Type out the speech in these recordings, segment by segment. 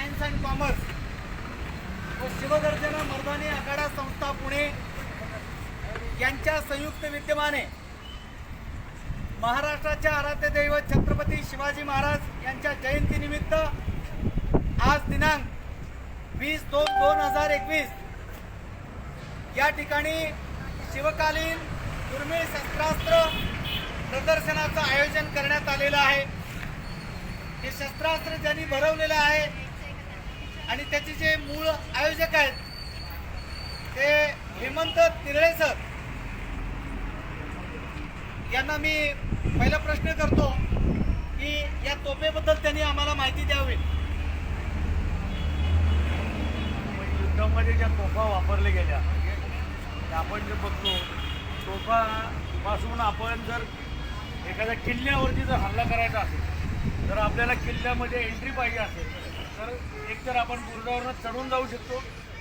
Science and commerce व शिवगर्जना मर्दानी आखाडा संस्था पुणे यांच्या संयुक्त विद्यमाने महाराष्ट्राच्या आराध्य दैवत छत्रपती शिवाजी महाराज यांच्या जयंतीनिमित्त आज दिनांक 20/2/2021 या ठिकाणी शिवकालीन दुर्मिळ शस्त्रास्त्र प्रदर्शनाचं आयोजन करण्यात आलेलं आहे। हे शस्त्रास्त्र ज्यांनी भरवलेलं आहे आणि त्याचे जे मूळ आयोजक आहेत ते हेमंत तिरळे सर यांना मी पहिला प्रश्न करतो की या तोफेबद्दल त्यांनी आम्हाला माहिती द्यावी। युद्धामध्ये ज्या तोफा वापरल्या गेल्या आपण जे बघतो तोफापासून आपण जर एखाद्या किल्ल्यावरती जर हल्ला करायचा असेल तर आपल्याला किल्ल्यामध्ये एंट्री पाहिजे असेल तर एकतर आपण बुरुजावरनं चढून जाऊ शकतो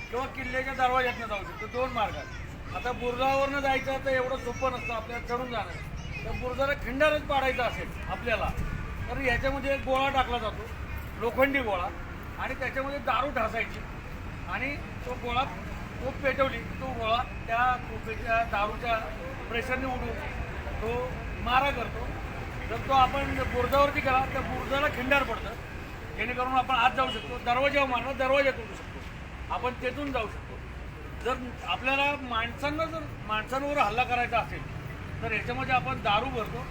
किंवा किल्ल्याच्या दरवाज्यातनं जाऊ शकतो। दोन मार्ग आहेत। आता बुरुजावरनं जायचं तर एवढं सोपं नसतं आपल्याला चढून जाणं, तर बुरुजाला खिंडारच पाडायचा असेल आपल्याला तर ह्याच्यामध्ये एक गोळा टाकला जातो, लोखंडी गोळा, आणि त्याच्यामध्ये दारू ढासायची आणि तो गोळा तोफ पेटवली तो गोळा त्या तोफेच्या दारूच्या प्रेशरने उडून तो मारा करतो। जर तो आपण बुरुजावरती गेला तर बुरुजाला खिंडार पडतं, जेणेकरून आपण आत जाऊ शकतो। दरवाजावर मारला दरवाजात उडू शकतो, आपण तेथून जाऊ शकतो। जर आपल्याला माणसांवर हल्ला करायचा असेल तर याच्यामध्ये आपण दारू भरतो,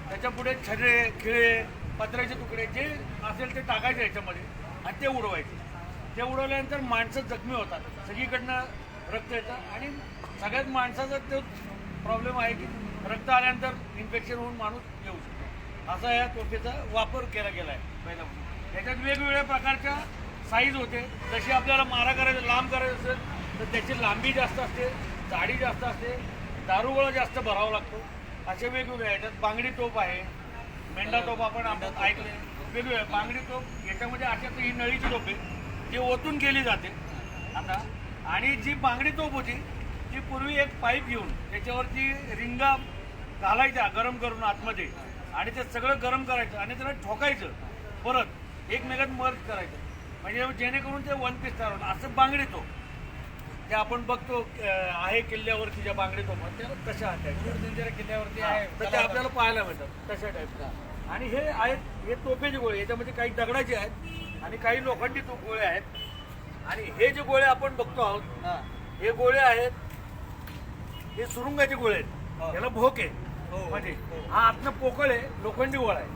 त्याच्या पुढे छर्रे खिळे पत्र्याचे तुकडे जे असेल ते टाकायचे याच्यामध्ये आणि ते उडवायचे। ते उडवल्यानंतर माणसं जखमी होतात, सगळीकडनं रक्त येतं आणि सगळ्यात माणसाचा तो प्रॉब्लेम आहे की रक्त आल्यानंतर इन्फेक्शन होऊन माणूस येऊ शकतो। असा या तोफेचा वापर केला गेला आहे पहिल्यापासून। याच्यात वेगवेगळ्या प्रकारच्या साईज होते, जशी आपल्याला मारा करायचं लांब करायचं असेल तर त्याची लांबी जास्त असते, जाडी जास्त असते, दारूगोळा जास्त भरावा लागतो, असे वेगवेगळे याच्यात। बांगडी तोफ आहे, मेंढा तोफ आपण ऐकले, वेगवेगळे बांगडी तोफ याच्यामध्ये अशाच ही नळीची तोफ आहे जी ओतून केली जाते आता। आणि जी बांगडी तोफ होती ती पूर्वी एक पाईप घेऊन त्याच्यावरती रिंगा घालायच्या गरम करून आतमध्ये आणि ते सगळं गरम करायचं आणि त्याला ठोकायचं, परत एकमेकात मर्ज करायचं, म्हणजे जेणेकरून ते वन पीस तयार होतं। असं बांगडी तोफ ते आपण बघतो आहे किल्ल्यावरती ज्या बांगडी तोफ त्या तशा आहेत किल्ल्यावरती आहे, तर ते आपल्याला पाहायला मिळतात तशा टाईपचा। आणि हे आहेत हे तोफेचे गोळे, याच्यामध्ये काही दगडाचे आहेत आणि काही लोखंडी तोफ गोळे आहेत। आणि हे जे गोळे आपण बघतो आहोत हे गोळे आहेत, हे सुरुंगाचे गोळे आहेत, याला भोक आहे, म्हणजे हा आतनं पोकळ आहे, लोखंडी गोळा आहे।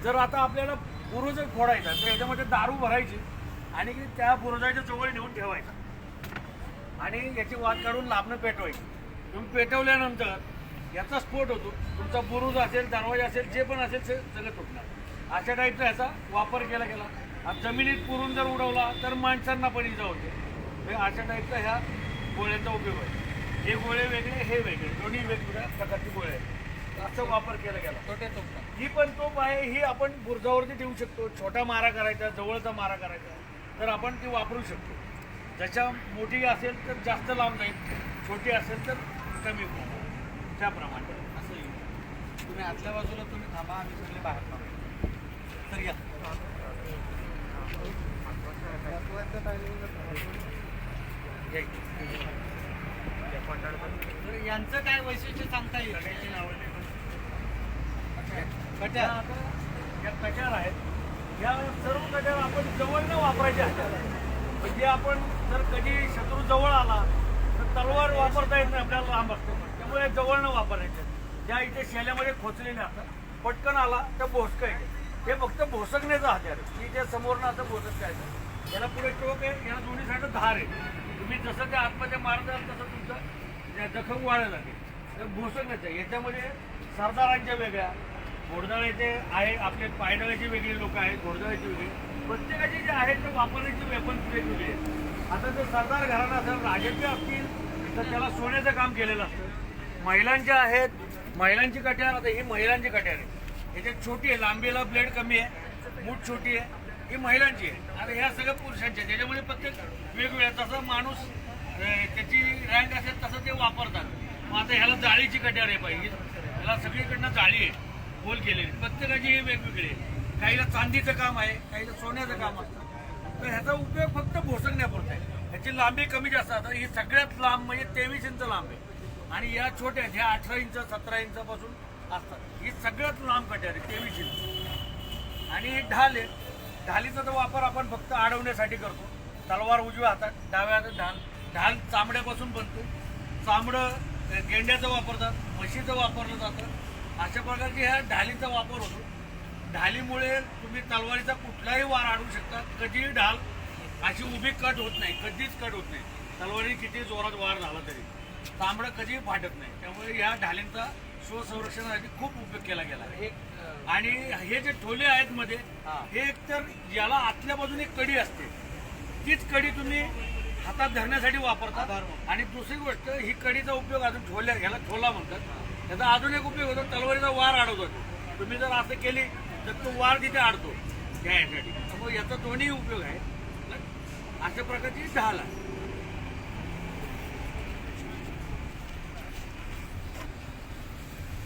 जर आता आपल्याला बुरुज फोडायचा तर याच्यामध्ये दारू भरायची आणि त्या बुरुजाच्या जवळ नेऊन ठेवायचा आणि याची वात काढून लांबणं पेटवायची। तुम्ही पेटवल्यानंतर याचा स्फोट होतो, तुमचा बुरुज असेल दरवाजा असेल जे पण असेल ते सगळं तुटणार। अशा टाईपचा याचा वापर केला गेला। आणि जमिनीत पुरून जर उडवला तर माणसांना पण इजा होते। अशा टाईपचा ह्या गोळ्याचा उपयोग आहे। हे गोळे वेगळे हे वेगळे, दोन्ही वेगवेगळ्या प्रकारचे गोळे आहेत, असा वापर केला गेला। ही पण तोफ आहे, ही आपण बुरुजावरती ठेवू शकतो। छोटा मारा करायचा, जवळचा मारा करायचा तर आपण ती वापरू शकतो। जशा मोठी असेल तर जास्त लांब जाईल, छोटी असेल तर कमी होईल, त्याप्रमाणे असं येईल। तुम्ही आतल्या बाजूला तुम्ही थांबा, आम्ही सगळे बाहेर थांबू तर या। तर यांचं काय वैशिष्ट्य सांगता येईल? कट्यार या कट्यार आहेत, या सर्व कट्यार आपण जवळ न वापरायचे आहेत। म्हणजे आपण जर कधी शत्रू जवळ आला तर तलवार वापरता येत नाही, आपल्याला लांब असतो, त्यामुळे जवळ न वापरायचे। ज्या इथे शेल्यामध्ये खोचलेले असतात, पटकन आला तर भोसकायचे, हे फक्त भोसकण्याचं हत्यार आहे की जे समोरनं असं भोसकायचं। याला पुढे टोक आहे, याला दोन्ही साईड धार आहे, तुम्ही जसं त्या आतमध्ये मारताल तसं तुमचं जखम वाढत जाते, तर भोसकण्याचं। याच्यामध्ये सरदारांच्या वेगळ्या, घोडदळाचे आहे, आपले पायदळाचे वेगळे लोक आहेत, घोडदळाचे वेगळे, प्रत्येकाचे जे आहेत ते वापरण्याचे वेपन्स वेगवेगळे आहेत। आता जर सरदार घराणा असेल, राजाचे असतील तर त्याला सोन्याचं काम केलेलं असतं। महिलांच्या आहेत, महिलांची कट्यार, आता ही महिलांची कट्यार आहे, याच्यात छोटी आहे, लांबीला ब्लेड कमी आहे, मूठ छोटी आहे, ही महिलांची आहे। आता ह्या सगळ्या पुरुषांच्या, त्याच्यामध्ये प्रत्येक वेगवेगळ्या, तसं माणूस त्याची रँक असेल तसं ते वापरतात। मग आता ह्याला जाळीची कट्यार आहे पाहिजे, ह्याला सगळीकडनं जाळी आहे गोल केलेली, प्रत्येकाची हे वेगवेगळे आहे। काहीला चांदीचं काम आहे, काहीला सोन्याचं काम असतं, तर ह्याचा उपयोग फक्त भोसकण्यापुरता आहे. ह्याची लांबी कमी जास्त आता ही सगळ्यात लांब म्हणजे 23 इंच लांब आहे आणि या छोट्या ह्या 18 इंच 17 इंचापासून असतात. ही सगळ्यात लांब कट्यार आहे 23 इंच. आणि ढाल आहे, ढालीचा तर वापर आपण फक्त अडवण्यासाठी करतो. तलवार उजव्या हातात, डाव्या हातात ढाल. ढाल चामड्यापासून बनतो. चामडं गेंड्याचं वापरतात, म्हशीचं वापरलं जातं. अशा प्रकारचे ह्या ढालीचा वापर होतो. ढालीमुळे तुम्ही तलवारीचा कुठलाही वार अडवू शकता. कधीही ढाल अशी उभी कट होत नाही, कधीच कट होत नाही. तलवारी किती जोरात वार झाला तरी चामडं कधीही फाटत नाही. त्यामुळे या ढालींचा स्वसंरक्षणासाठी खूप उपयोग केला गेला आहे. आणि हे जे ठोले आहेत मध्ये, हे एकतर याला आतल्या बाजूने एक कडी असते, तीच कडी तुम्ही हातात धरण्यासाठी वापरतात. आणि दुसरी गोष्ट, ही कडीचा उपयोग अजून ह्याला ठोला म्हणतात. त्याचा अजून एक उपयोग होतो, तलवारीचा वार अडवतो. तुम्ही जर असं केली तर तो वार तिथे अडतो यासाठी. त्यामुळे याचा दोन्ही उपयोग आहे. अशा प्रकारची ढाल आहे.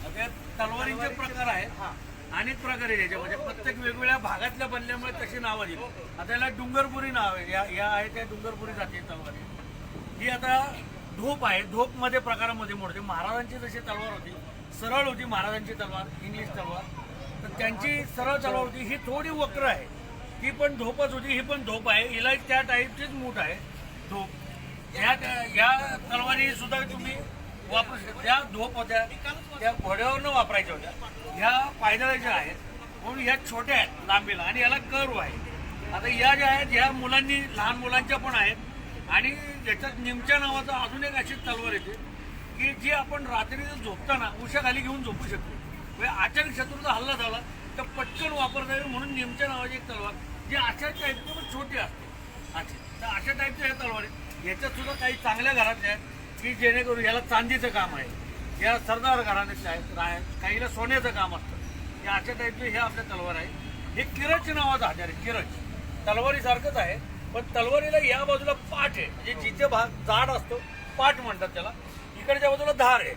आता तलवारींचे प्रकार आहेत, अनेक प्रकार आहे याच्यामध्ये. प्रत्येक वेगवेगळ्या भागातल्या बनल्यामुळे तशी नावं दिली. आता याला डुंगरपुरी नाव आहे. या आहे त्या डुंगरपुरी जाते तलवारी. ही आता धोप आहे. धोपमध्ये प्रकारामध्ये मोडते. महाराजांची जशी तलवार होती, सरळ होती महाराजांची तलवार, इंग्लिश तलवार, तर त्यांची सरळ तलवार होती. ही थोडी वक्र आहे, ती पण धोपच होती. ही पण धोप आहे. हिला त्या टाईपचीच मूठ आहे धोप. या तलवारी सुद्धा तुम्ही वापरू शकता. त्या धोप होत्या त्या घोड्यावरनं वापरायच्या होत्या. ह्या पायदळाच्या आहेत, म्हणून ह्या छोट्या आहेत लांबीला आणि याला कर्व आहे. आता या ज्या आहेत ह्या मुलांनी, लहान मुलांच्या पण आहेत. आणि याच्यात निमच्या नावाचा अजून एक अशी तलवार येते की जी आपण रात्री झोपताना उशाखाली घेऊन झोपू शकतो. म्हणजे अचानक शत्रूचा हल्ला झाला तर पटकन वापरता येईल म्हणून निमच्या नावाची एक तलवार, जी अशा टाईपची पण छोटी असते. अशी तर अशा टाईपच्या ह्या तलवार आहेत. याच्यात सुद्धा काही चांगल्या घरातल्या आहेत की जेणेकरून याला चांदीचं काम आहे. या सरदार घराण्यातल्या आहेत, काहीला सोन्याचं काम असतं. या अशा टाईपचे हे आपल्या तलवार आहे. हे किरच नावाचा हत्यार आहे. किरच तलवारीसारखंच आहे, पण तलवारीला या बाजूला पाठ आहे, म्हणजे जिथे भाग जाड असतो पाठ म्हणतात त्याला. इकडच्या बाजूला धार आहे.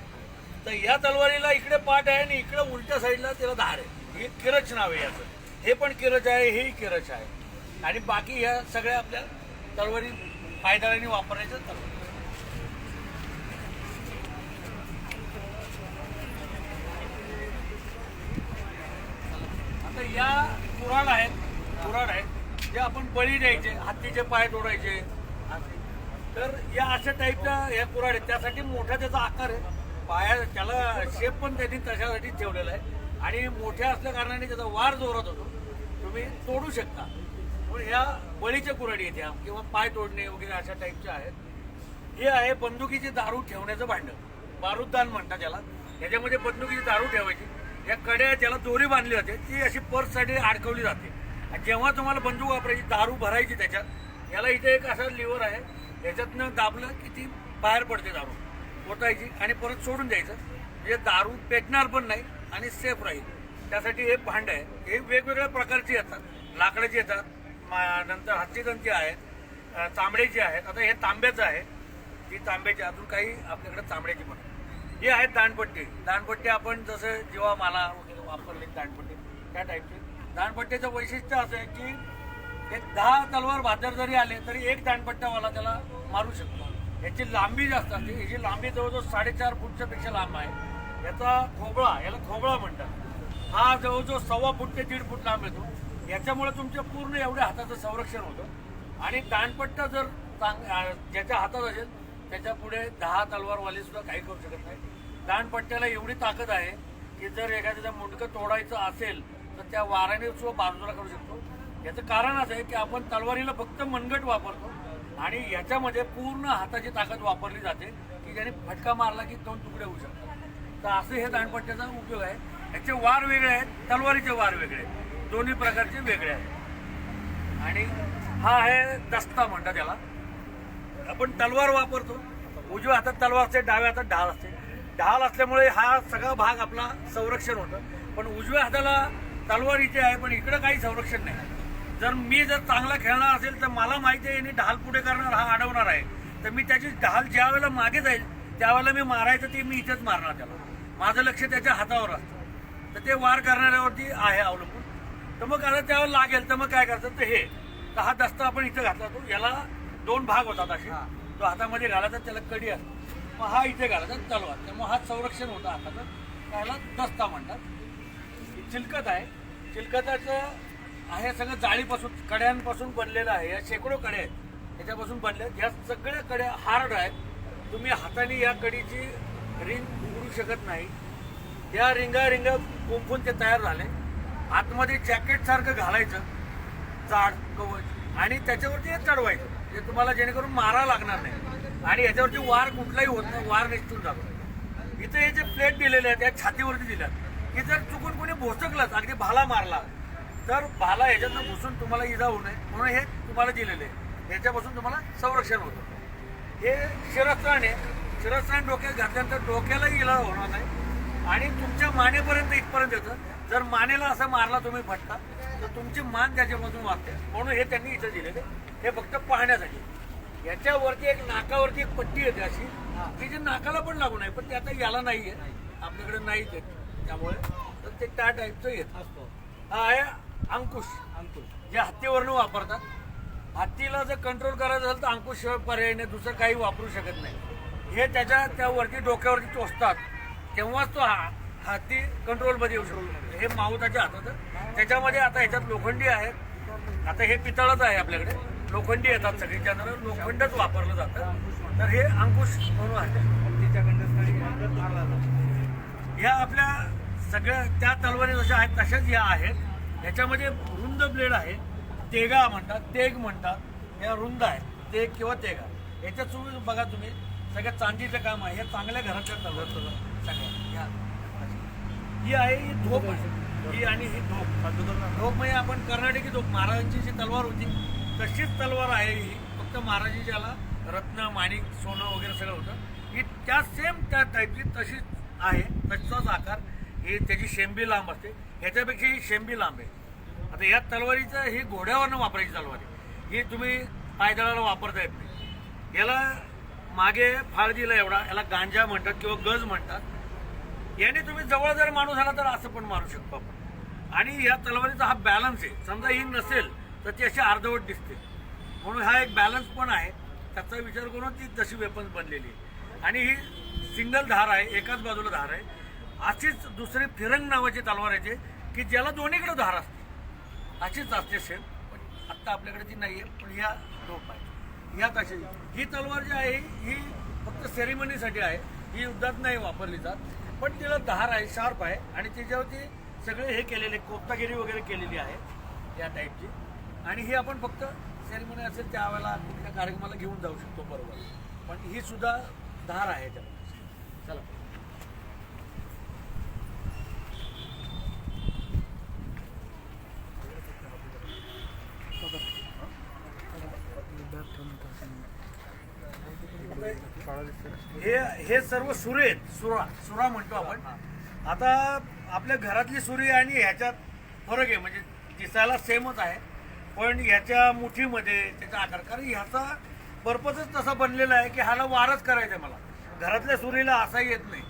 तर या तलवारीला इकडे पाठ आहे आणि इकडे उलट्या साईडला त्याला धार आहे. हे किरच नाव आहे याचं. हे पण किरच आहे, हेही किरच आहे. आणि बाकी ह्या सगळ्या आपल्या तलवारी पायदळाने वापरायच्या तलवारी. आता या कुऱ्हाड आहेत जे आपण बळी द्यायचे, हत्तीचे पाय तोडायचे असे. तर या अशा टाईपच्या ह्या कुऱ्हाड आहेत. त्यासाठी मोठा त्याचा आकार आहे. पाया त्याला शेप पण त्यांनी तशासाठी ठेवलेला आहे. आणि मोठ्या असल्या कारणाने त्याचा वार जोरात होतो, तुम्ही तोडू शकता. म्हणून ह्या बळीच्या कुऱ्हाडी आहेत ह्या, किंवा पाय तोडणे वगैरे अशा टाईपच्या आहेत. हे आहे बंदुकीची दारू ठेवण्याचं भांडं, बारूददान म्हणतात त्याला. याच्यामध्ये बंदुकीची दारू ठेवायची. या कड्या त्याला दोरी बांधली जाते, ती अशी पर्ससाठी अडकवली जाते. आणि जेव्हा तुम्हाला बंदूक वापरायची, दारू भरायची त्याच्यात, याला इथे एक असा लिव्हर आहे, याच्यातनं दाबलं की ती बाहेर पडते दारू, ओतायची आणि परत सोडून द्यायचं. म्हणजे दारू पेटणार पण नाही आणि सेफ राहील. त्यासाठी हे भांडं आहे. हे वेगवेगळ्या प्रकारची येतात. लाकडाची येतात, नंतर हत्तीदंती आहेत, चांबड्याची आहेत. आता हे तांब्याचं आहे, ती तांब्याची. अजून काही आपल्याकडे चांबड्याची पण. हे आहेत दाणपट्टी. दाणपट्टी आपण जसं जेव्हा माला वगैरे वापरले दाणपट्टी, त्या टाईपचे. दाणपट्टीचं वैशिष्ट्य असं आहे की एक 10 तलवार भादर जरी आले तरी एक दाणपट्टावाला त्याला मारू शकतो. याची लांबी जास्त असते. याची लांबी जवळजवळ 4.5 फूटच्या पेक्षा लांब आहे. याचा खोबळा, याला खोबळा म्हणतात, हा जवळजवळ 1.25 फूट ते 1.5 फूट लांब येतो. याच्यामुळे तुमच्या पूर्ण एवढ्या हाताचं संरक्षण होतं. आणि दाणपट्टा जर ज्याच्या हातात असेल त्याच्या पुढे 10 तलवारवाले सुद्धा काही करू शकत नाही. दाणपट्ट्याला एवढी ताकद आहे की जर एखाद्याचं मुंडकं तोडायचं असेल तर त्या वाऱ्याने सुद्धा बाजूला करू शकतो. याचं कारण असं आहे की आपण तलवारीला फक्त मनगट वापरतो आणि याच्यामध्ये पूर्ण हाताची ताकद वापरली जाते की ज्याने फटका मारला की 2 तुकडे होऊ शकतात. तर असं हे दाणपट्ट्याचा उपयोग आहे. याचे वार वेगळे आहेत, तलवारीचे वार वेगळे आहेत, दोन्ही प्रकारचे वेगळे आहेत. आणि हा आहे दस्ता म्हणतात त्याला. आपण तलवार वापरतो, उजव्या हातात तलवार असते, डाव्या हातात ढाल असते. ढाल असल्यामुळे हा सगळा भाग आपला संरक्षण होतं. पण उजव्या हाताला तलवार इथे आहे पण इकडं काही संरक्षण नाही. जर चांगला खेळणार असेल तर मला माहिती आहे यांनी ढाल पुढे करणार, हा अडवणार आहे, तर मी त्याची ढाल ज्या वेळेला मागे जाईल त्यावेळेला मी मारायचं ते मी इथेच मारणार त्याला. माझं लक्ष त्याच्या हातावर असतं. तर ते वार करणाऱ्यावरती आहे अवलंबून. तर मग आता त्यावर लागेल तर मग काय करतात, तर हे तर हा दस्ता आपण इथे घातला तो, याला 2 भाग होतात असे. हा. तो हातामध्ये घालायचा, त्याला कडी असते. मग हा इथे घालायचा तलवार, त्यामुळे हा संरक्षण होतं हाताचं, त्याला दस्ता म्हणतात. ही चिलखत आहे. चिलखताचं आहे सगळं जाळीपासून, कड्यांपासून बनलेलं आहे. या शेकडो कडे आहेत त्याच्यापासून बनले. या सगळ्या कड्या हार्ड आहेत. तुम्ही हाताने या कडीची रिंग उघडू शकत नाही. या रिंगा गुंफून ते तयार झाले. आतमध्ये जॅकेट सारखं घालायचं जाड कवच, आणि त्याच्यावरती हे चढवायचं, जे तुम्हाला जेणेकरून मारा लागणार नाही आणि याच्यावरती वार कुठलाही होत नाही, वार निसटून जातो. इथे हे जे प्लेट दिलेले आहेत त्या छातीवरती दिल्यात की जर चुकून कोणी भोसकलंच, अगदी भाला मारला तर भाला ह्याच्यातनं घुसून तुम्हाला इजा होऊ नये म्हणून हे तुम्हाला दिलेले आहे. याच्यापासून तुम्हाला संरक्षण होतं. हे शिरस्त्राण आहे. शिरस्त्राण डोक्यात घातल्यानंतर डोक्यालाही इजा होणार नाही आणि तुमच्या मानेपर्यंत इथपर्यंत येतं. जर मानेला असं मारला तुम्ही फटका तर तुमची मान त्याच्यामधून वागते, म्हणून हे त्यांनी इथं दिलेले. हे फक्त पाहण्यासाठी. याच्यावरती एक नाकावरती एक पट्टी येते अशी, की जी नाकाला पण लागू नाही, पण ते आता याला नाही आहे, आपल्याकडे नाहीच आहे, त्यामुळे तर ते त्या टाईपचं येत असतो. हा आहे अंकुश. जे हत्तीवरनं वापरतात. हत्तीला जर कंट्रोल करायचं असेल तर अंकुश पर्याय नाही, दुसरं काही वापरू शकत नाही. हे त्यावरती डोक्यावरती टोचतात, तेव्हाच तो हत्ती कंट्रोलमध्ये येऊ शकतो. हे माऊताच्या हातात. त्याच्यामध्ये आता ह्याच्यात लोखंडी आहेत. आता हे पितळच आहे आपल्याकडे, लोखंडी येतात सगळी, ज्यांना लोखंडच वापरलं जातं. तर हे अंकुश म्हणून आहे. ह्या आपल्या सगळ्या त्या तलवारी जशा आहेत तशाच या आहेत. ह्याच्यामध्ये रुंद ब्लेड आहे, तेगा म्हणतात, तेग म्हणतात. या रुंद आहे, तेग किंवा तेगा. याच्यात तुम्ही बघा, तुम्ही सगळ्या चांदीचं काम आहे. हे चांगल्या घराच्या तलवार सगळ्या. ही आहे ही धोप आहे, ही आणि ही धोप. धोप म्हणजे आपण कर्नाटकी धोप, महाराजांची जी तलवार होती तशीच तलवार आहे ही. फक्त महाराजी ज्याला रत्न, माणिक, सोनं वगैरे सगळं होतं, ही त्या सेम त्या टाईपची तशीच आहे, तसाच आकार. ही त्याची शेंबी लांब असते, ह्याच्यापेक्षा ही शेंबी लांब आहे. आता या तलवारीचं ही घोड्यावरनं वापरायची तलवार आहे. ही तुम्ही पायदळाला वापरता येत नाही. याला मागे फाळ दिला एवढा, याला गांजा म्हणतात किंवा गज म्हणतात. याने तुम्ही जवळ जर माणूस आला तर असं पण मारू शकतो आपण. आणि या तलवारीचा हा बॅलन्स आहे. समजा ही नसेल तर ती अशी अर्धवट दिसते, म्हणून हा एक बॅलन्स पण आहे. त्याचा विचार करून ती तशी वेपन्स बनलेली आहे. आणि ही सिंगल धार आहे, एकाच बाजूला धार आहे. अशीच दुसरी फिरंग नावाची तलवार आहे की ज्याला दोन्हीकडे धार असते, अशीच असते सेम. पण आत्ता आपल्याकडे ती नाही आहे, पण ह्या टोप आहे. ह्या तशी ही तलवार जी आहे ही फक्त सेरेमनीसाठी आहे, ही युद्धात नाही वापरली जात. पण तिला धार आहे, शार्प आहे, आणि त्याच्यावरती सगळे हे केलेले कोफ्तागिरी वगैरे केलेली आहे या टाईपची. आणि ही आपण फक्त सेरेमनी असेल त्यावेळेला कुठल्या कार्यक्रमाला घेऊन जाऊ शकतो, बरोबर. पण ही सुद्धा धार आहे त्याला. चला, हे सर्व सुरे आहेत. सुरा म्हणतो आपण. आता आपल्या घरातली सुरी आणि ह्याच्यात फरक आहे, म्हणजे दिसायला सेमच आहे, पण ह्याच्या मुठीमध्ये त्याचा आकार, कारण ह्याचा पर्पजच तसा बनलेला आहे की ह्याला वारच करायचं आहे. मला घरातल्या सुरीला असा येत नाही,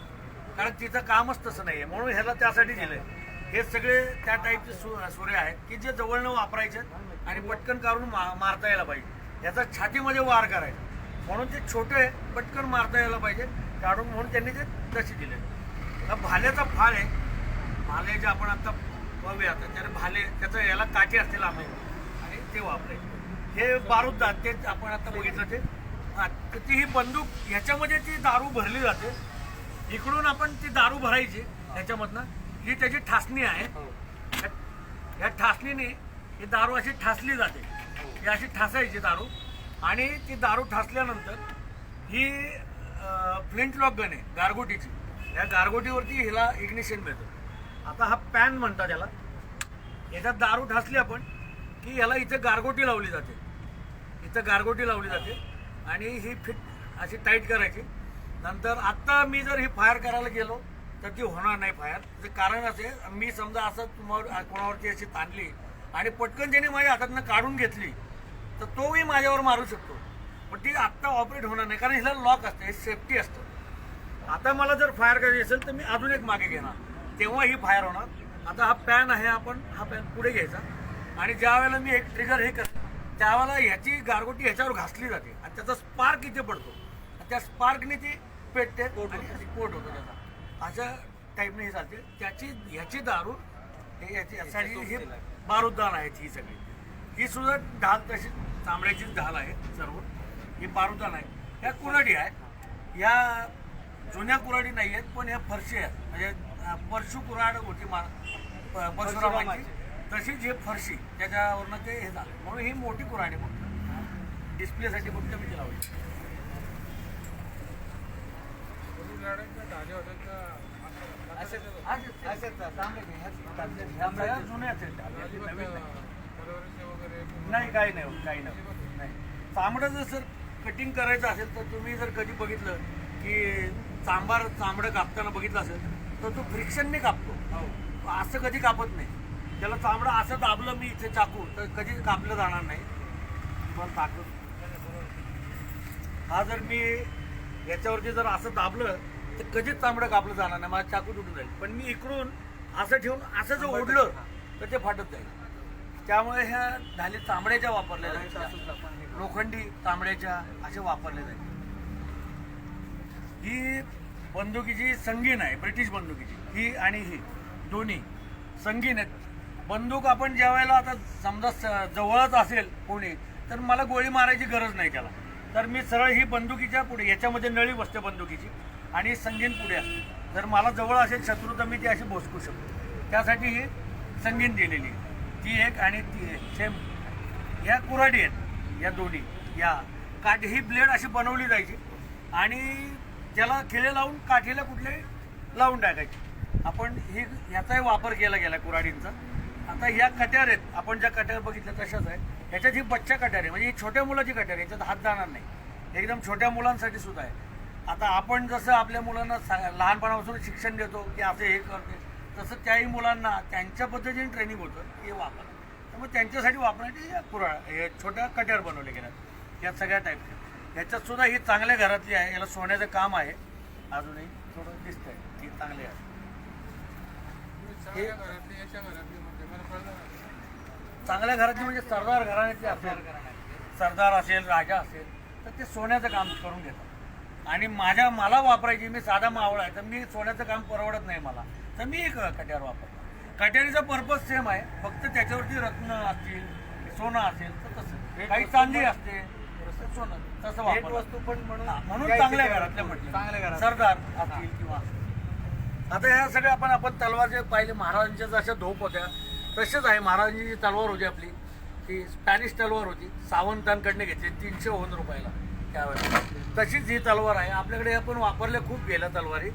कारण तिचं कामच तसं नाही आहे, म्हणून ह्याला त्यासाठी दिलं आहे. हे सगळे त्या टाईपचे सुरे आहेत की जे जवळनं वापरायचे आणि पटकन काढून मारता यायला पाहिजे. ह्याचा छातीमध्ये वार करायचा, म्हणून ते छोटे पटकन मारता यायला पाहिजे काढून, म्हणून त्यांनी ते तसे दिले. भाल्याचा फाळ आहे, भाले जे आपण आता बघूया, त्याला भाले त्याचं याला काठी असते लांब आणि ते वापरायचे. हे बारूद ते आपण आता बघितलं ते. तर ती ही बंदूक, ह्याच्यामध्ये ती दारू भरली जाते. इकडून आपण ती दारू भरायची ह्याच्यामधनं. ही त्याची ठासणी आहे. ह्या ठासणीने ही दारू अशी ठासली जाते. ही अशी ठासायची दारू, आणि ती दारू ठासल्यानंतर ही फ्लिंट लॉक गन आहे गारगोटीची. या गारगोटीवरती हिला इग्निशन मिळतं. आता हा पॅन म्हणतात याला. याच्यात दारू ठासली आपण की याला इथं गारगोटी लावली जाते, इथं गारगोटी लावली जाते, आणि ही फिट अशी टाईट करायची. नंतर आत्ता मी जर ही फायर करायला गेलो तर ती होणार नाही फायर. ते कारण असे, मी समजा असं कोणावरती अशी ताणली आणि पटकन ज्याने माझ्या हातातनं काढून घेतली तर तोही माझ्यावर मारू शकतो, पण ती आत्ता ऑपरेट होणार नाही, कारण हिला लॉक असतं, हे सेफ्टी असतं. आता मला जर फायर करायची असेल तर मी अजून एक मागे घेणार, तेव्हा ही फायर होणार. आता हा पॅन आहे, आपण हा पॅन पुढे घ्यायचा, आणि ज्या वेळेला मी एक ट्रिगर हे करतो त्यावेळेला ह्याची गारगोटी ह्याच्यावर घासली जाते आणि त्याचा स्पार्क इथे पडतो. त्या स्पार्कने ती पेटते आणि स्फोट होतो त्याचा. अशा टाईपने हे चालते. ह्याची दारू यासाठी हे बारूददान आहेत. ही सगळी ही सुद्धा ढाल तशी चांबड्याची ढाल आहे सर्व. ही बारूददान आहे. ह्या कुऱ्हाडी आहे. ह्या जुन्या कुऱ्हाडी नाही आहेत पण ह्या फरशी आहेत. म्हणजे परशु कुऱ्हाड होती परशुरामाची तशीच हे फरशी त्याच्यावरनं ते हे झालं म्हणून ही मोठी कुऱ्हाडी फक्त डिस्प्लेसाठी फक्त मी लावली. नाही काही नाही चांबडं जर सर कटिंग करायचं असेल तर तुम्ही जर कधी बघितलं की चांबडं कापताना बघितलं असेल तर तो फ्रिक्शनने कापतो. असं कधी कापत नाही. त्याला चांबडं असं दाबलं मी इथे चाकू तर कधी कापलं जाणार नाही. पण ताकद हा जर मी याच्यावरती जर असं दाबलं तर कधीच चांबडं कापलं जाणार नाही. माझा चाकू तुटून जाईल. पण मी इकडून असं ठेवून असं जर ओढलं तर ते फाटत जाईल. त्यामुळे ह्या ढाली चांबड्याच्या वापरल्या जायच्या. लोखंडी तांबड्याच्या असे वापरले जाईल. ही बंदुकीची संगीन आहे. ब्रिटिश बंदुकीची ही आणि ही दोन्ही संगीन आहेत. बंदूक आपण ज्या वेळेला आता समजा जवळच असेल कोणी तर मला गोळी मारायची गरज नाही त्याला. तर मी सरळ ही बंदुकीच्या पुढे याच्यामध्ये नळी बसते बंदुकीची आणि संगीन पुढे असते. जर मला जवळ असेल शत्रू तर मी ती अशी भोसकू शकतो. त्यासाठी ही संगीन दिलेली ती एक आणि ती एक सेम. ह्या कुऱ्हाडी आहेत या दोन्ही. या काठी ही ब्लेड अशी बनवली जायची आणि त्याला खिळे लावून काठीला कुठले लावून टाकायची. आपण ही ह्याचाही वापर केला गेला कुऱ्हाडींचा. आता ह्या कट्यार आहेत. आपण ज्या कट्यार बघितल्या तशाच आहे. ह्याच्यात ही बच्चा कट्यार आहे म्हणजे ही छोट्या मुलाची कट्यार आहे. ह्याच्यात हात जाणार नाही. एकदम छोट्या मुलांसाठी सुद्धा आहे. आता आपण जसं आपल्या मुलांना लहानपणापासून शिक्षण देतो की असं हे करते तसं त्याही मुलांना त्यांच्या पद्धतीने ट्रेनिंग होतं हे वापर. त्यामुळे त्यांच्यासाठी वापरण्याची हे छोट्या कट्यार बनवले गेल्यात या सगळ्या टाईपच्या. ह्याच्यात सुद्धा ही चांगल्या घरातली आहे. याला सोन्याचं काम आहे. अजूनही थोडं दिसतंय ही चांगली आहे. चांगल्या घरातली म्हणजे सरदार घराण्यातली असेल सरदार असेल राजा असेल तर ते सोन्याचं काम करून घेतात. आणि मला वापरायची मी साधा मावळा आहे तर मी सोन्याचं काम परवडत नाही मला तर मी एक कट्यार वापरतो. कट्यारीचा पर्पज सेम आहे. फक्त त्याच्यावरती रत्न असतील सोनं असेल तर तसं काही चांदी असते सोनं तसं वापर वस्तू पण म्हणून चांगल्या घरातल्या म्हटलं चांगल्या घरात सरदार असतील किंवा आता ह्या सगळ्या आपण तलवार जे पाहिले महाराजांच्या जशा धोप होत्या तसेच आहे. महाराजांची जी तलवार होती आपली ती स्पॅनिश तलवार होती. सावंतांकडनं घेतली 300 रुपयाला त्यावेळेला. तशीच ही तलवार आहे आपल्याकडे. आपण वापरल्या खूप गेल्या तलवारी.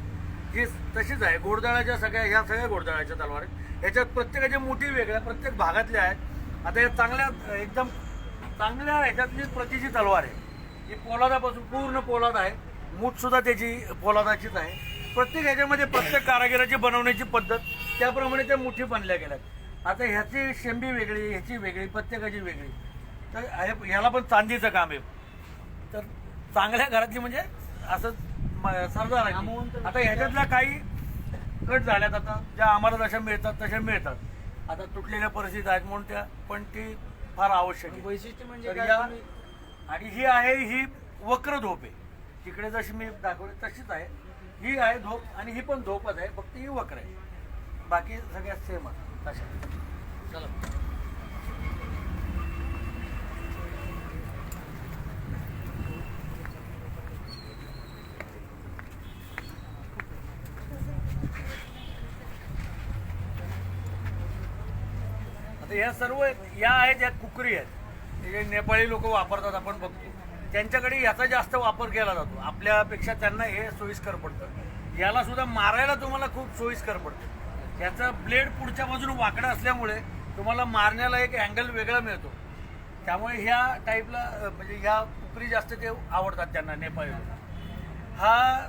ही तशीच आहे. घोडदळाच्या ह्या सगळ्या घोडदळाच्या तलवार आहेत. याच्यात प्रत्येकाच्या मोठी वेगळ्या प्रत्येक भागातल्या आहेत. आता या चांगल्या एकदम चांगल्या ह्याच्यातली प्रतीची तलवार आहे. ही पोलादापासून पूर्ण पोलाद आहे. मूठसुद्धा त्याची पोलादाचीच आहे. प्रत्येक ह्याच्यामध्ये प्रत्येक कारागिराची बनवण्याची पद्धत त्याप्रमाणे त्या मुठी बनल्या गेल्यात. आता ह्याची शेंबी वेगळी ह्याची वेगळी प्रत्येकाची वेगळी. तर ह्याला पण चांदीचं काम आहे. तर चांगल्या घरातली म्हणजे असं सरदार आहे. आता ह्याच्यातल्या काही कट झाल्यात. आता ज्या आम्हाला जशा मिळतात तशा मिळतात. आता तुटलेल्या परिस्थिती आहेत म्हणून त्या पण ती फार आवश्यक आहे. वैशिष्ट्य म्हणजे आणि ही आहे ही वक्र धोप आहे. तिकडे जशी मी दाखवली तशीच आहे. ही आहे धोप आणि ही पण धोपच आहे फक्त ही वक्र आहे. बाकी सगळ्यात सेम आहे तशा. चला आता या सर्व या आहेत या कुकरी आहेत. जे नेपाळी लोक वापरतात आपण बघतो त्यांच्याकडे याचा जास्त वापर केला जातो. आपल्यापेक्षा त्यांना हे सोयीस्कर पडतं. याला सुद्धा मारायला तुम्हाला खूप सोयीस्कर पडतं. याचा ब्लेड पुढच्या बाजूने वाकडा असल्यामुळे तुम्हाला मारण्याला एक अँगल वेगळा मिळतो. त्यामुळे ह्या टाईपला म्हणजे ह्या कुकरी जास्त ते आवडतात त्यांना नेपाळी लोक. हा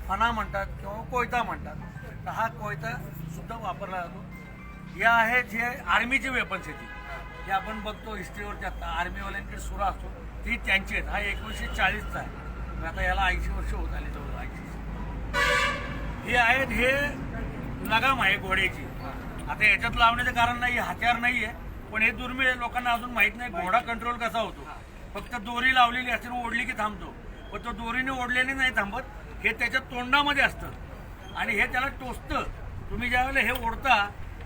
फणा म्हणतात किंवा कोयता म्हणतात. तर हा कोयता सुद्धा वापरला जातो. या आहेत हे आर्मीची वेपन्स आहेत. हे आपण बघतो हिस्ट्रीवरती आता आर्मीवाल्यांकडे सुरा असतो ती त्यांची आहेत. हा 1940चा आहे. आता याला 80 वर्ष होत आली जवळ 80. हे आहेत हे लगाम आहे घोड्याची. आता याच्यात लावण्याचं कारण नाही हत्यार नाही आहे पण हे दुर्मिळ आहे, लोकांना अजून माहित नाही घोडा कंट्रोल कसा होतो. फक्त दोरी लावलेली असेल ओढली की थांबतो, पण तो दोरीने ओढल्याने नाही थांबत, हे त्याच्या तोंडामध्ये असतं आणि हे त्याला टोचतं. तुम्ही ज्यावेळेला हे ओढता,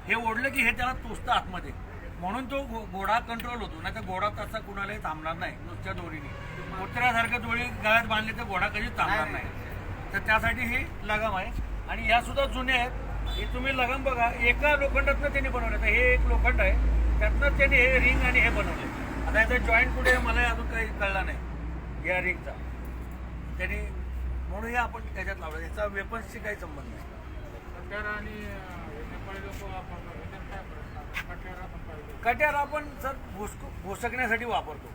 हे ओढलं की हे त्याला टोचतं आतमध्ये, म्हणून तो घोडा कंट्रोल होतो. नाही तर घोडा तसा कुणालाही थांबणार नाही नुसत्या दोरीने. कुत्र्यासारखं दोरी गळ्यात बांधली तर घोडा कधीच थांबणार नाही. तर त्यासाठी ही लगाम आहे आणि या सुद्धा जुन्या आहेत. हे तुम्ही लगाम बघा, एका लोखंडातनं त्यांनी बनवलं. तर हे एक लोखंड आहे, त्यातनं त्यांनी हे रिंग आणि हे बनवले. आता याचा जॉईंट कुठे आहे मला अजून काही कळला नाही या रिंगचा. त्यांनी म्हणून हे आपण त्याच्यात लावलं. याचा वेपन्सशी काही संबंध नाही. कट्यार आपण सर भोसकण्यासाठी वापरतो.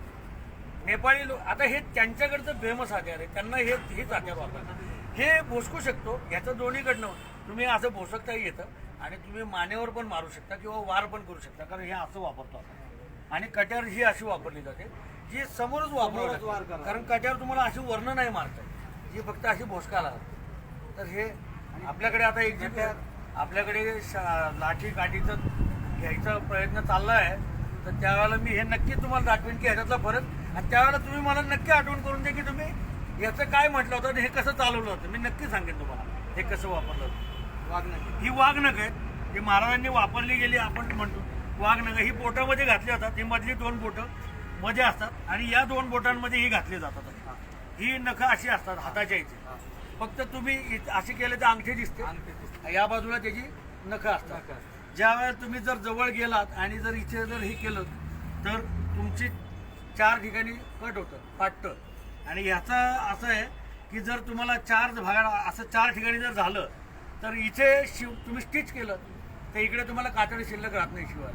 नेपाळी लोक आता हे त्यांच्याकडचं फेमस हत्यार आहे, त्यांना हेच हत्यार वापरतात. हे भोसकू शकतो, ह्याचं दोन्हीकडनं तुम्ही असं भोसकताही येतं आणि तुम्ही मानेवर पण मारू शकता किंवा वार पण करू शकता, कारण हे असं वापरतो आपण. आणि कट्यार ही अशी वापरली जाते जी समोरच वापरली, कारण कट्यार तुम्हाला अशी वर्ण नाही मारतात, जी फक्त अशी भोसकाला लागते. तर हे आपल्याकडे आता एक जे आपल्याकडे लाठी काठीचं घ्यायचा प्रयत्न चालला आहे, तर त्यावेळेला मी हे नक्की तुम्हाला दाखवेन की ह्याच्यातला फरक. आणि त्यावेळेला तुम्ही मला नक्की आठवण करून द्या की तुम्ही याचं काय म्हटलं होतं, हे कसं चालवलं होतं. मी नक्की सांगेन तुम्हाला हे कसं वापरलं होतं. वाघनख ही वाघनख आहेत, ही महाराजांनी वापरली गेली. आपण म्हणतो वाघनख ही बोटामध्ये घातली जातात. ही मधली 2 बोटं मध्ये असतात आणि या 2 बोटांमध्ये ही घातली जातात. ही नखं अशी असतात हाताच्या इथे, फक्त तुम्ही अशी केले तर अंगठी दिसते, या बाजूला त्याची नखं असतात. ज्या वेळेला तुम्ही जर जवळ गेलात आणि जर इथे जर हे केलं तर तुमची 4 ठिकाणी कट होतं, फाटतं. आणि ह्याचं असं आहे की जर तुम्हाला 4 भागाला असं 4 ठिकाणी जर झालं तर इथे तुम्ही स्टिच केलं तर इकडे तुम्हाला कातडी शिल्लक राहत नाही शिवाय,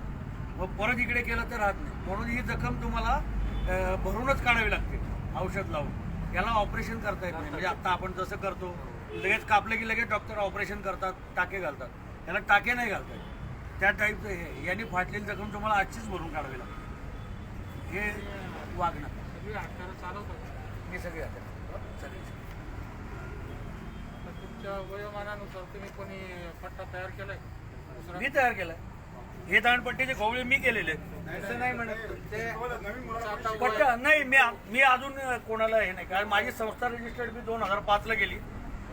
मग परत इकडे केलं तर राहत नाही. म्हणून ही जखम तुम्हाला भरूनच काढावी लागते औषध लावून. याला ऑपरेशन करता येत नाही. म्हणजे आता आपण जसं करतो लगेच कापलं की लगेच डॉक्टर ऑपरेशन करतात, टाके घालतात. याला टाके नाही घालता येत. त्या टाईपचं हे यांनी फाटलेली जखम तुम्हाला आजचीच भरून काढावी लागते. हे वागणं मी सगळे तुमच्या वयोमानानुसार तुम्ही कोणी पट्टा तयार केलाय? मी तयार केलाय. हे दाणपट्टीचे खवळे मी केलेले आहेत. असं नाही म्हणत ते पट्टा नाही, मी अजून कोणाला हे नाही, कारण माझी संस्था रजिस्टर्ड मी 2005 ला गेली,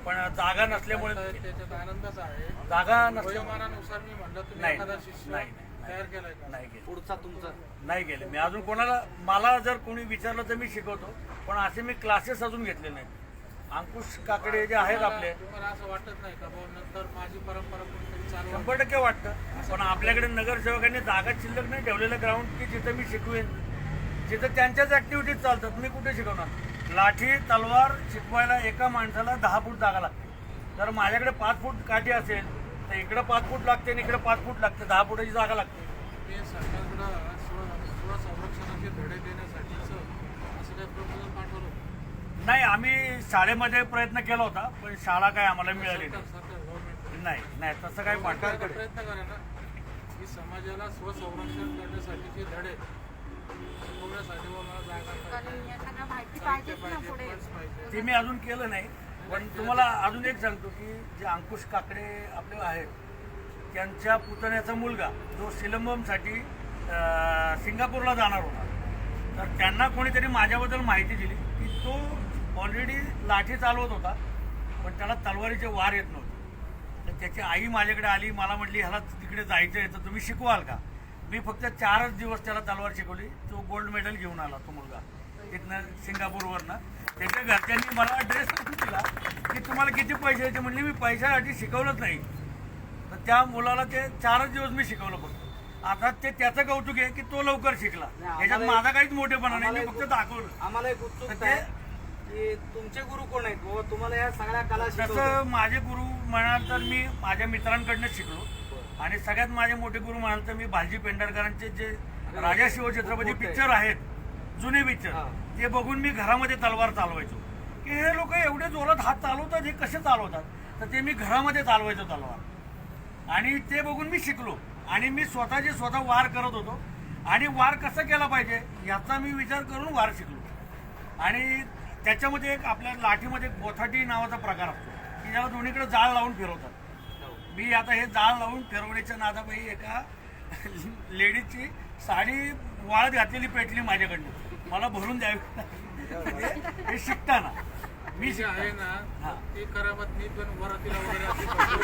पण जागा नसल्यामुळे त्याच्यात आनंदच आहे. जागा नसल्यामुळे वयोमानानुसार मी म्हणलं तुम्ही नाही एखादा शिष्य नाही तयार केलाय का? नाही केलं. पुढचा तुमचा नाही गेले मी अजून कोणाला. मला जर कोणी विचारलं तर मी शिकवतो, पण असे मी क्लासेस अजून घेतले नाहीत. अंकुश काकडे जे आहेत आपले, तुम्हाला असं वाटत नाही का बाबा नंतर माझी परंपरा कोणतरी चालू 100% वाटतं. पण आपल्याकडे नगरसेवकांनी जागा शिल्लक नाही ठेवलेलं ग्राउंड की जिथं मी शिकवेन, जिथं त्यांच्याच ऍक्टिव्हिटीज चालतात. मी कुठे शिकवणार? लाठी तलवार शिकवायला एका माणसाला 10 फूट जागा लागते. जर माझ्याकडे 5 फूट काठी असेल तर इकडं 5 फूट लागते आणि इकडे 5 फूट लागते, 10 फुटाची जागा लागते. ते सरकारकडं स्वसंरक्षणाचे धडे देण्यासाठीचं असं काही प्रपोजल पाठवलं? नाही, आम्ही शाळेमध्ये प्रयत्न केला होता, पण शाळा काय आम्हाला मिळाली नाही. सरकार गव्हर्नमेंट नाही तसं काही पाठवलं. प्रयत्न करा ना की समाजाला स्वसंरक्षण करण्यासाठीचे धडे शिकवण्यासाठी मला जागा पाहिजे. ते मी अजून केलं नाही. पण तुम्हाला अजून एक सांगतो की जे अंकुश काकडे आपले आहेत, त्यांच्या पुतण्याचा मुलगा जो सिलंबमसाठी सिंगापूरला जाणार होता, तर त्यांना कोणीतरी माझ्याबद्दल माहिती दिली की तो ऑलरेडी लाठी चालवत होता, पण त्याला तलवारीचे वार येत नव्हते. तर त्याची आई माझ्याकडे आली, मला म्हटली ह्याला तिकडे जायचं आहे तर तुम्ही शिकवाल का? मी फक्त 4च दिवस त्याला तलवार शिकवली. तो गोल्ड मेडल घेऊन आला तो मुलगा तिथनं सिंगापूरवरनं. त्याच्या घरच्यांनी मला ड्रेस दिला की तुम्हाला किती पैसे द्यायचे, म्हणले मी पैशासाठी शिकवलंच नाही. तर त्या मुलाला ते 4च दिवस मी शिकवलं फक्त. आता ते त्याचं कौतुक आहे की तो लवकर शिकला. याच्यात माझा काहीच मोठेपणा नाही, मी फक्त दाखवलं. आम्हाला एक उत्सुकता आहे की तुमचे गुरु कोण आहेत बाबा, तुम्हाला या सगळ्या कला तसं माझे गुरु म्हणाल तर मी माझ्या मित्रांकडनं शिकलो. आणि सगळ्यात माझे मोठे गुरु म्हणाल तर मी भालजी पेंढारकरांचे जे राजा शिवछत्रपती पिक्चर आहेत, जुने पिक्चर, ते बघून मी घरामध्ये तलवार चालवायचो. की हे लोक एवढे जोरात हात चालवतात, हे कसे चालवतात? तर ते मी घरामध्ये चालवायचो तलवार, आणि ते बघून मी शिकलो. आणि मी स्वतः वार करत होतो, आणि वार कसा केला पाहिजे याचा मी विचार करून वार शिकलो. आणि त्याच्यामध्ये एक आपल्या लाठीमध्ये गोथाटी नावाचा प्रकार असतो की ज्याला दोन्हीकडे जाळ लावून फिरवतात. मी आता हे जाळ लावून फिरवण्याच्या नादापायी एका लेडीजची साडी वाळत घातलेली पेटली माझ्याकडनं, मला भरून द्यावी. हे शिकताना मी जे आहे ना हा. ते करामत मी पण वरातीला वगैरे अशी करतो.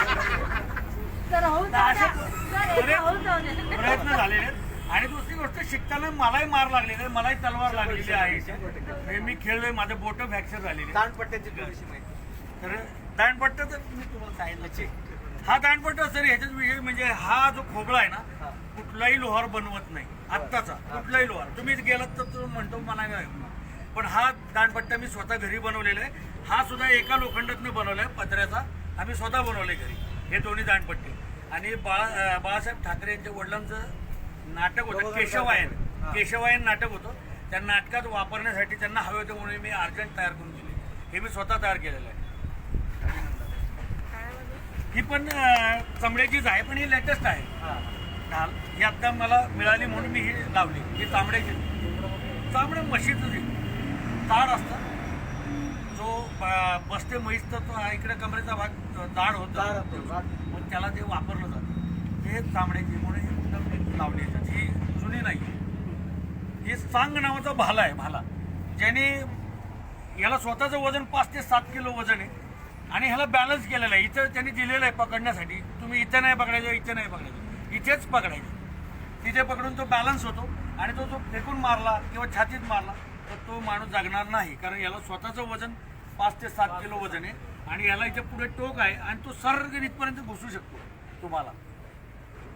तर होऊन जाऊ द्या. सर, एकदा होऊन जाऊ द्या. प्रयत्न झालेले आहेत. आणि दुसरी गोष्ट शिकताना मलाही मार लागलेला आहे, मलाही तलवार लागलेली आहे. मी खेळलोय, माझं बोटं फ्रॅक्चर झालेली. दांडपट्ट्याची थोडीशी माहिती. तर दांडपट्टा तर मी तुम्हाला सांगितलं, हा दांडपट्टा सर ह्याच्याच विषय म्हणजे हा जो खोबळा आहे ना, कुठलाही लोहार बनवत नाही आत्ताचा, कुठलाही लोहार. तुम्ही गेलात तर तो म्हणतो मला काय, पण हा दांडपट्टा मी स्वतः घरी बनवलेला आहे. हा सुद्धा एका लोखंडातनं बनवलाय, पत्र्याचा. आम्ही स्वतः बनवलंय घरी हे दोन्ही दांडपट्टे. आणि बाळासाहेब ठाकरे यांच्या वडिलांचं नाटक होतं केशवायन, केशवायन नाटक होतं. त्या नाटकात वापरण्यासाठी त्यांना हवे होते म्हणून मी अर्जंट तयार करून दिले. हे मी स्वतः तयार केलेलं आहे. ही पण चमड्याचीच आहे, पण ही लेटेस्ट आहे ढाल. ही आता मला मिळाली म्हणून मी ही लावली. ही चामड्याची, चामड्या म्हशीचं जे ताड असतं, जो बसते म्हैस, तर तो इकडे कमरेचा भाग ताड होता, मग त्याला ते वापरलं जातं. हे चामड्याची म्हणून ही मुद्दाम लावली. ही जुनी नाही. ही सांग नावाचा भाला आहे, भाला, ज्याने याला स्वतःचं वजन 5 ते 7 किलो वजन आहे. आणि ह्याला बॅलन्स केलेला आहे. इथं त्यांनी दिलेलं आहे पकडण्यासाठी. तुम्ही इथं नाही पकडायचं, इथं नाही पकडायचं, इथेच पकडायचं. तिथे पकडून तो बॅलन्स होतो. आणि तो फेकून मारला किंवा छातीत मारला तर तो माणूस जागणार नाही, कारण याला स्वतःचं वजन 5 ते 7 किलो वजन आहे. आणि याला इथे पुढे टोक आहे आणि तो सर्ग इथपर्यंत घुसू शकतो तुम्हाला.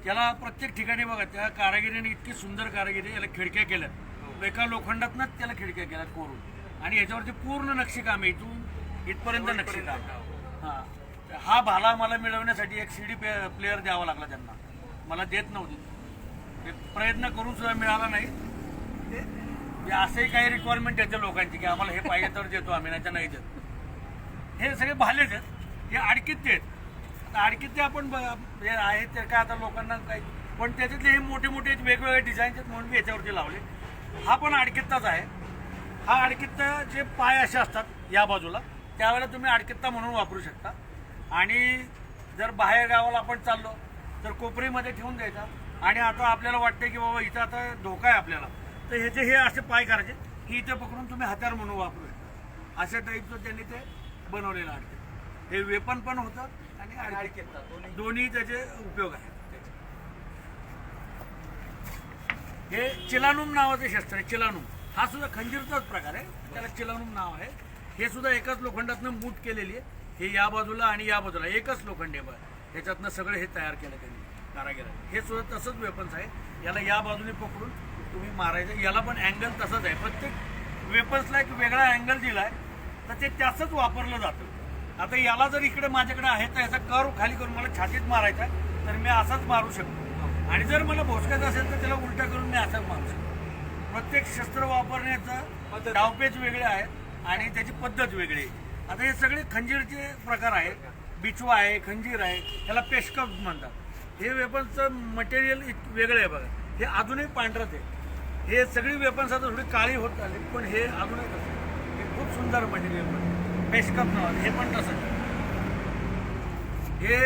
त्याला प्रत्येक ठिकाणी बघा, त्या कारागिरीने इतकी सुंदर कारागिरी, याला खिडक्या केल्यात. एका लोखंडातनंच त्याला खिडक्या केल्यात कोरून. आणि याच्यावरती पूर्ण नक्षीकाम आहे, इथून इथपर्यंत नक्षीकाम. हा भाला मला मिळवण्यासाठी एक CD प्लेअर द्यावा लागला त्यांना. मला देत नव्हते, प्रयत्न करून सुद्धा मिळाला नाही. असंही काही रिक्वायरमेंट येते लोकांची की आम्हाला हे पाहिजे तर देतो आम्ही, नाही देत. हे सगळे भालेच आहेत, हे आडकित्ते आहेत. आडकित्ते आपण हे आहेत ते काय आता लोकांना काही, पण त्याच्यातले हे मोठे मोठे वेगवेगळे डिझाईन्स आहेत म्हणून मी याच्यावरती लावले. हा पण आडकित्ताच आहे. हा आडकित्ता जे पाय असे असतात या बाजूला, त्यावेळेला तुम्ही आडकित्ता म्हणून वापरू शकता. आणि जर बाहेर गावाला आपण चाललो तर कोपरीमध्ये ठेवून द्यायचा. आणि आता आपल्याला वाटतं की बाबा इथं आता धोका आहे आपल्याला, तर ह्याचे हे असे पाय करायचे की इथे पकडून तुम्ही हत्यार म्हणून वापरू शकता. अशा टाईपचं त्यांनी ते बनवलेलं आडकित्ता. हे वेपन पण होतं आणि आडकित्ता, दोन्ही त्याचे उपयोग आहेत. हे चिलानुम नावाचं शस्त्र आहे. चिलानुम हा सुद्धा खंजीरचाच प्रकार आहे, त्याला चिलानुम नाव आहे. हे सुद्धा एकाच लोखंडातनं मूठ केलेली आहे. हे या बाजूला आणि या बाजूला एकच लोखंड आहे. ह्याच्यातनं सगळं हे तयार केलं त्यांनी कारागिरांनी. हे सुद्धा तसंच वेपन्स आहे. याला या बाजूने पकडून तुम्ही मारायचं. याला पण अँगल तसंच आहे. प्रत्येक वेपन्सला एक वेगळा अँगल दिला आहे, तर ते त्याचंच वापरलं जातं. आता याला जर इकडे माझ्याकडे आहे तर याचा कर्व खाली करून मला छातीत मारायचा आहे, तर मी असाच मारू शकतो. आणि जर मला भोसकायचं असेल तर त्याला उलटा करून मी असाच मारू शकतो. प्रत्येक शस्त्र वापरण्याचं डावपेच वेगळे आहेत आणि त्याची पद्धत वेगळी आहे. आता हे सगळे खंजीरचे प्रकार आहेत. बिचवा आहे, खंजीर आहे, त्याला पेशकप म्हणतात. हे वेपन्सचं मटेरियल वेगळं आहे बघा. हे अजूनही पांढरंच आहे. हे सगळी वेपन्स आता थोडी काळी होत आली, पण हे अजूनही तसं. हे खूप सुंदर मटेरियल पण पेशकप नाव, हे पण तसं. हे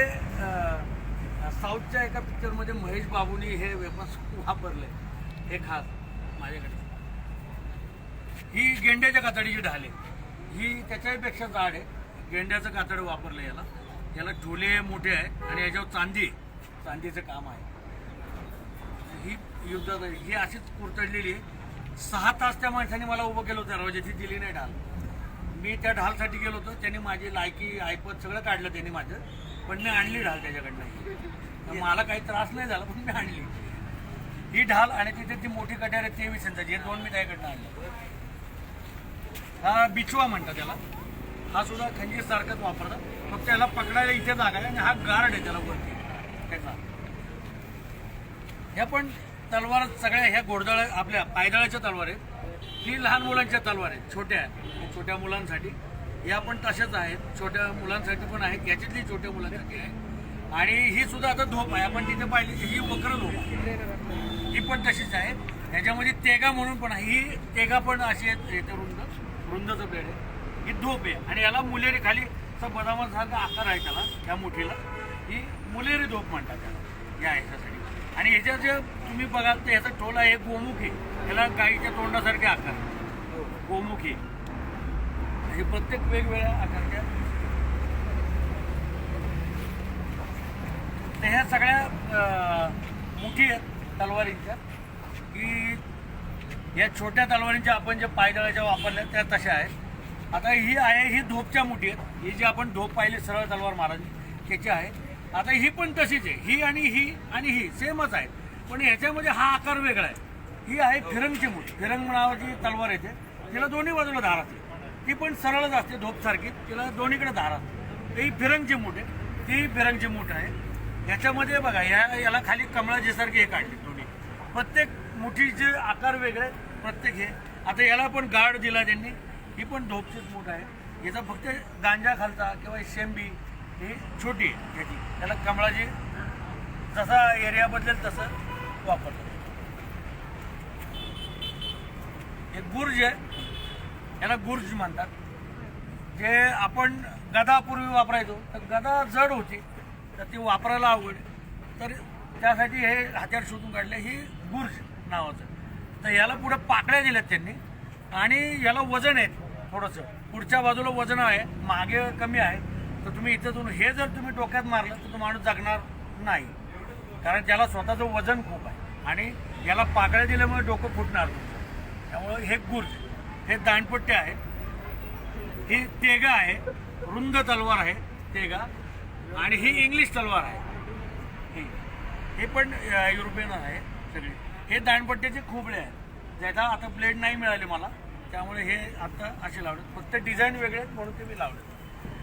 साऊथच्या एका पिक्चरमध्ये महेश बाबूंनी हे वेपन्स वापरले. हे खास माझ्याकडे ही गेंड्याच्या कातडीची ढाल आहे. ही त्याच्यापेक्षा जाड आहे. गेंड्याचं कातड वापरलं याला. याला झोले मोठे आहे आणि याच्यावर चांदी आहे, चांदीचं काम आहे. ही युद्धात ही अशीच कुरतडलेली आहे. 6 तास त्या माणसाने मला उभं केलं होतं दरवाजाची, दिली नाही ढाल. मी त्या ढालसाठी गेलो होतो. त्यांनी माझी लायकी ऐपत सगळं काढलं त्यांनी माझं, पण मी आणली ढाल त्याच्याकडनं. मला काही त्रास नाही झाला, पण मी आणली ही ढाल. आणि तिथे ती मोठी कट्यार आहे 23 इंचाची, हे 2 मी त्याकडनं आणले. हा बिचवा म्हणतात त्याला. हा सुद्धा खंजीर सारखंच वापरतात, फक्त त्याला पकडायला इथे जागा आहे आणि हा गार्ड आहे त्याला वरती त्याचा. ह्या पण तलवार सगळ्या ह्या घोडदळ आपल्या पायदळाच्या तलवार आहेत. ही लहान मुलांच्या तलवार आहेत, छोट्या आहेत, छोट्या मुलांसाठी. या पण तशाच आहेत, छोट्या मुलांसाठी पण आहेत. याच्यातली छोट्या मुलांसाठी आहे. आणि ही सुद्धा आता धोप आहे, आपण तिथे पाहिली ही वक्र धोप आहे. ही पण तशीच आहे. ह्याच्यामध्ये तेगा म्हणून पण आहे. ही तेगा पण अशी आहे, रुंदचं पेड आहे. ही धोप आहे आणि याला मुलेरी खाली असं बदामासारखा आकार आहे त्याला, त्या मुठीला. ही मुलेरी धोप म्हणतात त्याला या ह्याच्यासाठी. आणि ह्याच्यात जे तुम्ही बघाल तर ह्याचा टोल आहे गोमुख आहे, त्याला गाईच्या तोंडासारखे आकार गोमुख आहे. हे प्रत्येक वेगवेगळ्या आकारच्या. तर ह्या सगळ्या मुठी आहेत तलवारींच्या, की या छोट्या तलवारींच्या आपण ज्या पायदळाच्या वापरल्या त्या तशा आहेत. आता ही आहे ही धोपच्या मुठी आहेत. ही जी आपण धोप पाहिले सरळ तलवार महाराज त्याची आहे. आता ही पण तशीच आहे. ही आणि ही सेमच आहे, पण ह्याच्यामध्ये हा आकार वेगळा आहे. ही आहे फिरंगची मुठ. फिरंग नावाची तलवार येते, तिला दोन्ही बाजूला धार असते. ती पण सरळच असते धोपसारखी, तिला दोन्हीकडे धार असते. ही फिरंगची मूठ आहे, ती फिरंगची मूठ आहे. ह्याच्यामध्ये बघा याला खाली कमळाजीसारखे हे काढले दोन्ही. प्रत्येक मुठीचे आकार वेगळे प्रत्येक हे. आता याला पण गार्ड दिला त्यांनी. ही पण धोपचीच मूठ आहे. याचा फक्त गांजा खालचा किंवा शेंबी ही छोटी आहे ह्याची. त्याला कमळाजी जसा एरिया बदलेल तसं वापरतात. हे गुर्ज आहे, याला गुर्ज म्हणतात. जे आपण गदा पूर्वी वापरायचो तर गदा जड होती तर ती वापरायला अवघड, तर त्यासाठी हे हत्यार शोधून काढले. ही गुर्ज नावाचं. तर याला पुढे पाकळ्या दिल्यात त्यांनी आणि याला वजन आहे थोडंसं. पुढच्या बाजूला वजन आहे, मागे कमी आहे. तर तुम्ही इथं हे जर तुम्ही डोक्यात मारलं तर तो माणूस जगणार नाही, कारण त्याला स्वतःचं वजन खूप आहे आणि याला पाकळ्या दिल्यामुळे डोकं फुटणार तुमचं. त्यामुळं हे गुर्ज. हे दांडपट्टे आहे. ही तेगा आहे, रुंद तलवार आहे तेगा. आणि ही इंग्लिश तलवार आहे. हे पण युरोपियन आहे सगळे. हे दांडपट्ट्याचे खोबळे आहेत, ज्याचा आता ब्लेड नाही मिळाले मला, त्यामुळे हे आता असे लावले. फक्त डिझाईन वेगळे आहेत म्हणून ते मी लावले.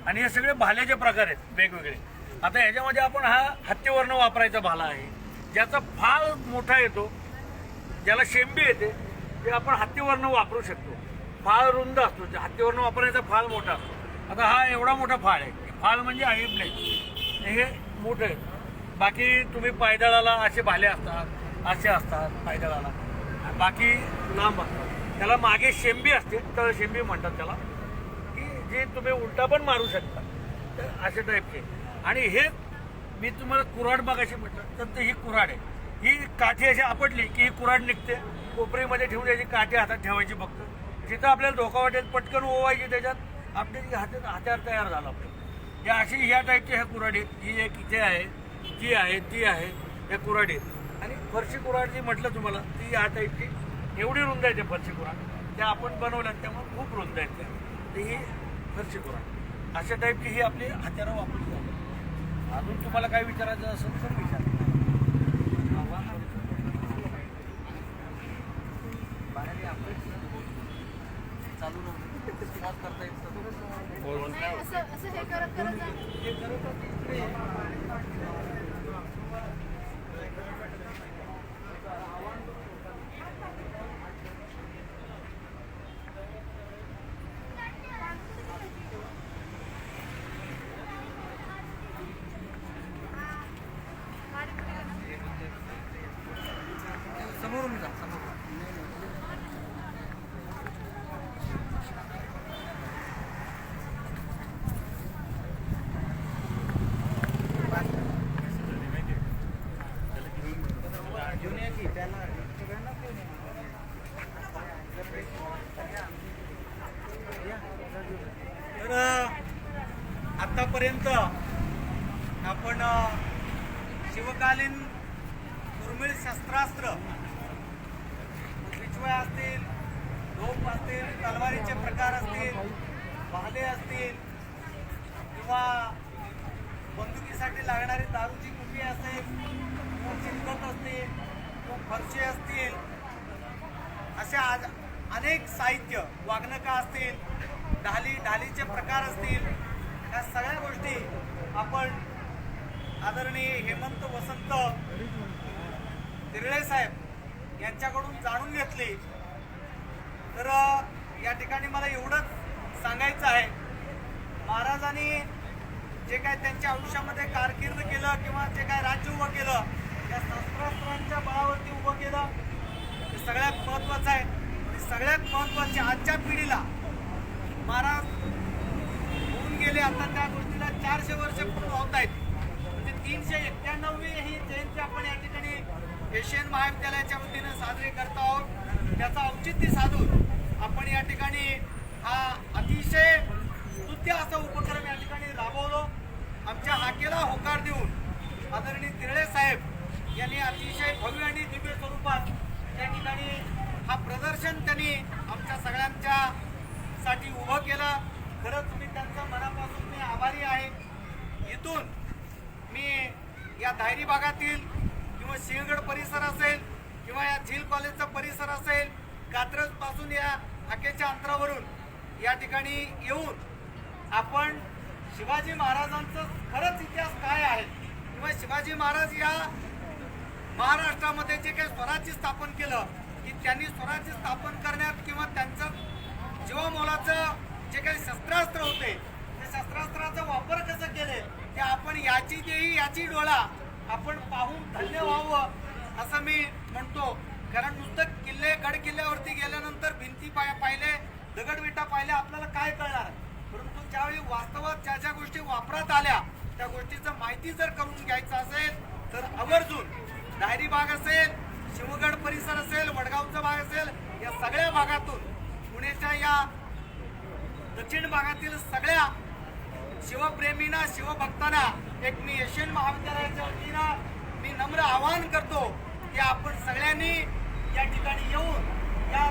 आणि हे सगळे भाल्याचे प्रकार आहेत वेगवेगळे. आता ह्याच्यामध्ये आपण हा हत्तीवर्ण वापरायचा भाला आहे, ज्याचा फाळ मोठा येतो, ज्याला शेंबी येते, ते आपण हत्तीवर्ण वापरू शकतो. फाळ रुंद असतो, हत्तीवर्ण वापरायचा फाळ मोठा असतो. आता हा एवढा मोठा फाळ आहे. फाळ म्हणजे आहे ब्लेड, हे मोठं आहे. बाकी तुम्ही पायदळाला असे भाले असतात, असे असतात पायदळाला, बाकी लांब असतात. त्याला मागे शेंबी असते, तळ शेंबी म्हणतात त्याला, की जे तुम्ही उलटा पण मारू शकता. तर अशा टाईपचे. आणि हे मी तुम्हाला कुऱ्हाड बघायची म्हटलं तर ही कुऱ्हाड आहे. ही काठी अशी आपटली की ही कुऱ्हाड निघते. कोपरीमध्ये ठेवून याची काठी हातात ठेवायची फक्त. जिथं आपल्याला धोका वाटेल पटकन ओवायची, त्याच्यात आपली हत्यार तयार झाला आपलं. या अशी ह्या टाईपच्या ह्या कुऱ्हाडी. ही एक इथे आहे, ती आहे, ती आहे, ह्या कुऱ्हाडी. आणि फरशी कुऱ्हाड जी म्हटलं तुम्हाला ती या टाईपची एवढी रुंद आहे. त्या फरशी कुऱ्हाड त्या आपण बनवल्यात त्यामुळे खूप रुंद आहेत त्या. तर ही फरशी कुऱ्हाड अशा टाईपची ही आपली हत्यारं वापरली जातात. अजून तुम्हाला काय विचारायचं असेल तर विचारा. चालू करता येईल असं हे करत समोरून जा. समोर घेऊन या की त्याला सगळ्यांना घेऊन या. तर आतापर्यंत आपण शिवकालीन दुर्मिळ शस्त्रास्त्र, पिशव्या असतील, धोप असतील, तलवारीचे प्रकार असतील, भाले असतील किंवा बंदुकीसाठी लागणारी दारूची कुपी असेल किंवा चिलखत असतील किंवा फरशी असतील, असे आज अनेक साहित्य, वाघनका असतील, ढालीचे प्रकार असतील, या सगळ्या गोष्टी आपण आदरणीय हेमंत वसंत तिरळे साहेब यांच्याकडून जाणून घेतली. तर या ठिकाणी मला एवढंच सांगायचं आहे, महाराजांनी जे काय त्यांच्या आयुष्यामध्ये कारकीर्द केलं किंवा जे काय राज्य उभं केलं, त्या शस्त्रास्त्रांच्या बळावरती उभं केलं, ते सगळ्यात महत्त्वाचं आहे. आणि सगळ्यात महत्त्वाचे आजच्या पिढीला महाराज होऊन गेले, आता त्या गोष्टीला 400 वर्ष पूर्ण होत आहेत. म्हणजे 391वी ही जयंती आपण या ठिकाणी एशियन महाविद्यालयाच्या वतीनं साजरे करत आहोत. त्याचं औचित्य साधून आपण या ठिकाणी हा अतिशय स्तुत्य असा उपक्रम या ठिकाणी राबवलो. आमच्या हाकेला होकार देऊन आदरणीय तिरळे साहेब यांनी अतिशय भव्य आणि दिव्य स्वरूपात त्या ठिकाणी हा प्रदर्शन त्यांनी आमच्या सगळ्यांच्या साठी उभं केलं. खरंच मी त्यांचं मनापासून मी आभारी आहे. इथून मी या दायरी भागातील किंवा सिंहगड परिसर असेल किंवा या झील कॉलेजचा परिसर असेल, कात्रज पासून या हाकेच्या अंतरावरून या ठिकाणी येऊन आपण शिवाजी महाराजांचं खरंच इतिहास काय आहे किंवा शिवाजी महाराज या महाराष्ट्रामध्ये जे काही स्वराज्य स्थापन केलं की त्यांनी स्वराज्य स्थापन करण्यात किंवा त्यांचं जीवामोलाचं जे काही शस्त्रास्त्र होते ते शस्त्रास्त्राचा वापर कसं केले ते आपण याची देही याची डोळा आपण पाहून धन्य व्हावं असं मी म्हणतो. कारण नुसतं किल्ले गड किल्ल्यावरती गेल्यानंतर भिंती पाहिले, दगडविटा पाहिल्या आपल्याला काय कळणार, परंतु ज्यावेळी वास्तवात ज्या ज्या गोष्टी वापरात आल्या त्या गोष्टीचं माहिती जर करून घ्यायचं असेल तर आवर्जून दायरी भाग असेल, शिवगड परिसर असेल, वडगावचा भाग असेल, या सगळ्या भागातून पुण्याच्या या दक्षिण भागातील सगळ्या शिवप्रेमींना, शिवभक्तांना एक मी एशियन महाविद्यालयाच्या वतीनं मी नम्र आवाहन करतो की आपण सगळ्यांनी या ठिकाणी येऊन या